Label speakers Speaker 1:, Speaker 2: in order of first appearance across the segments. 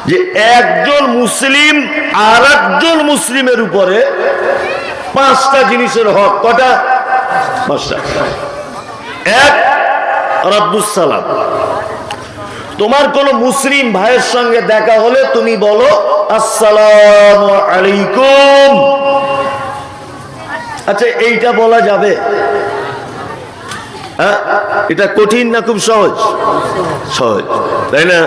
Speaker 1: যে একজন মুসলিম আর একজন মুসলিমের উপরে 5টা জিনিসের হক। কটা? 5টা। এক, রাদ্দুস সালাম। তোমার কোন মুসলিম ভাইয়ের সঙ্গে দেখা হলে তুমি বলো আসসালামু আলাইকুম। আচ্ছা, এইটা বলা যাবে? এটা কঠিন না খুব সহজ? সহজ, তাই না?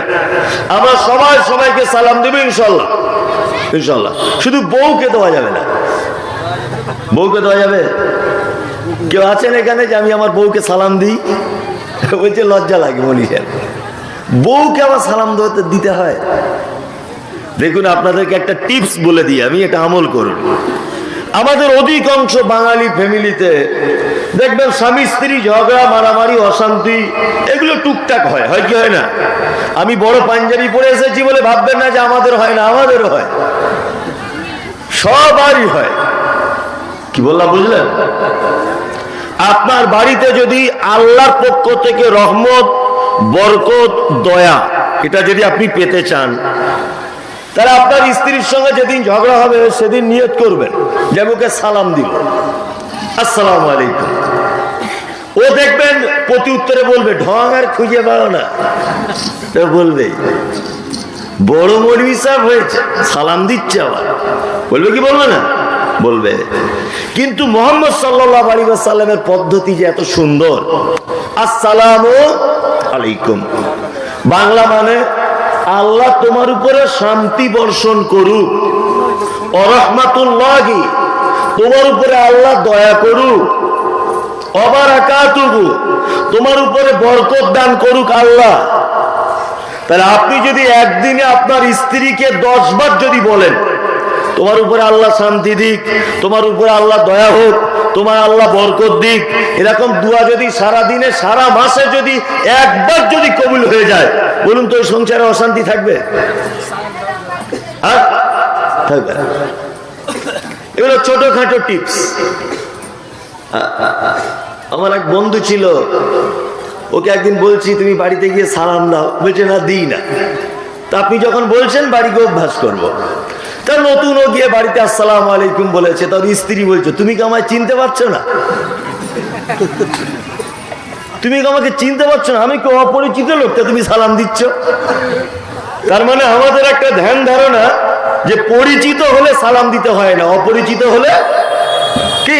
Speaker 1: আমরা সবাই সবাইকে সালাম দেব ইনশাল্লাহ। ইনশাল্লাহ। শুধু বউকে দেওয়া যাবে না। বউকে দেওয়া যাবে? কেউ আছেন এখানে যে আমি আমার বউকে সালাম দিই? বলছে লজ্জা লাগে মনীষের। বউকে আবার সালাম দিতে হয়? দেখুন, আপনাদেরকে একটা টিপস বলে দিই আমি, এটা আমল করুন। আমাদের অধিকাংশ বাঙালি ফ্যামিলিতে দেখবেন স্বামী স্ত্রী ঝগড়া, মারামারি, অশান্তি এগুলো টুকটাক হয়। হয় কি হয় না? আমি বড় পাঞ্জাবি পরে এসেছি বলে ভাববেন না যে আমাদের হয় না, আমাদেরও হয়, সবারই হয়। কি বললাম বুঝলেন? আপনার বাড়িতে যদি আল্লাহর পক্ষ থেকে রহমত, বরকত, দয়া এটা যদি আপনি পেতে চান, তাহলে আপনার স্ত্রীর সঙ্গে যেদিন ঝগড়া হবে সেদিন নিয়ত করবেন যে ওকে সালাম দিব, আসসালামু আলাইকুম। ও দেখবেন প্রতি উত্তরে বলবে ঢং আর খুঁজে পাও না, বলবে বড় মৌলভী সাহেব হয়েছে, সালাম দিচ্ছে। আবার বলবে কি বলবে না? বলবে। কিন্তু মুহাম্মদ সাল্লাল্লাহু আলাইহি ওয়াসাল্লামের পদ্ধতি যে এত সুন্দর, আসসালামু আলাইকুম বাংলা মানে আল্লাহ তোমার উপরে শান্তি বর্ষণ করুক, ওয়া রাহমাতুল্লাহি তোমার উপরে আল্লাহ দয়া করুক, ওয়া বারাকাতুহু তোমার উপরে বরকত দান করুক আল্লাহ। তাহলে আপনি যদি একদিনে আপনার স্ত্রীকে 10 বার যদি বলেন তোমার উপরে আল্লাহ শান্তি দিক, তোমার উপরে আল্লাহ দয়া হোক, তোমার আল্লাহ বরকত দিক, এরকম দোয়া যদি সারা দিনে সারা মাসে যদি একবার যদি কবুল হয়ে যায়, বলুন তো সংসারে অশান্তি থাকবে? হ্যাঁ, থাকবে। এগুলো ছোটখাটো টিপস। আমার এক বন্ধু ছিল, ওকে একদিন বলছি তুমি বাড়িতে গিয়ে সালাম দাও, বলছে না দিই না। তা আপনি যখন বলছেন বাড়িকে অভ্যাস করবো। তার নতুন ও গিয়ে বাড়িতে আসসালামু আলাইকুম বলেছে, তার স্ত্রী বলছে তুমি কি আমায় চিনতে পারছো না? তুমি কি আমাকে চিনতে পারছো না? আমি কি অপরিচিত লোকটা তুমি সালাম দিচ্ছ? তার মানে আমাদের একটা ধ্যান ধারণা যে পরিচিত হলে সালাম দিতে হয় না, অপরিচিত হলে কি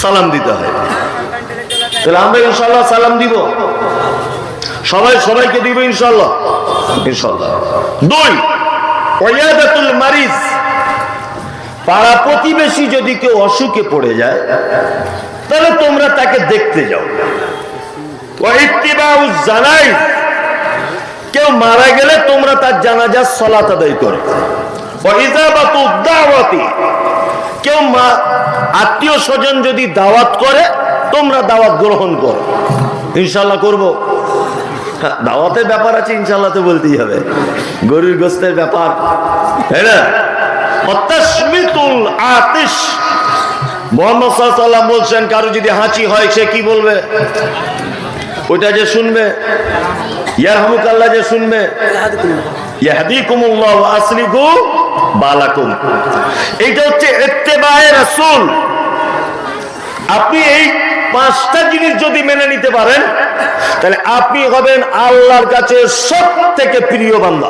Speaker 1: সালাম দিতে হয়। তাহলে আমরা ইনশাআল্লাহ সালাম দিব, সবাই সবাইকে দিব ইনশাআল্লাহ। ইনশাআল্লাহ। 2, ওয়ায়াদাতুল মারিজ পাড়া প্রতিবেশী যদি কেউ অসুখে পড়ে যায় তাহলে তোমরা তাকে দেখতে যাও। ওয়া ইত্তিবাউজ জানাইজ কেউ মারা গেলে তোমরা তার জানাজার সালাত আদায় করো। ওয়া ইজাবাতুদ দাওয়াতি কেউ আত্মীয় স্বজন যদি দাওয়াত করে তোমরা দাওয়াত গ্রহণ করো। ইনশাআল্লাহ করব। দাওয়াতের ব্যাপার আছে, ইনশাআল্লাহ তো বলতেই হবে। গরুর গোশতের ব্যাপার, তাই না? তাশমিতুল আতিশ মুহাম্মদ সাল্লাল্লাহু আলাইহি ওয়াসাল্লাম বলছেন কারো যদি হাঁচি হয় সে কি বলবে? ওটা যে শুনবে ইয়ারহামুকাল্লাহ, যে শুনবে ইয়াহদিকুমুল্লাহ ওয়া আসলিহু বালাকুম। এইটা হচ্ছে ইত্তেবায়ে রাসূল। আপনি এই 5টা জিনিস যদি মেনে নিতে পারেন তাহলে আপনি হবেন আল্লাহর কাছে সবথেকে প্রিয় বান্দা।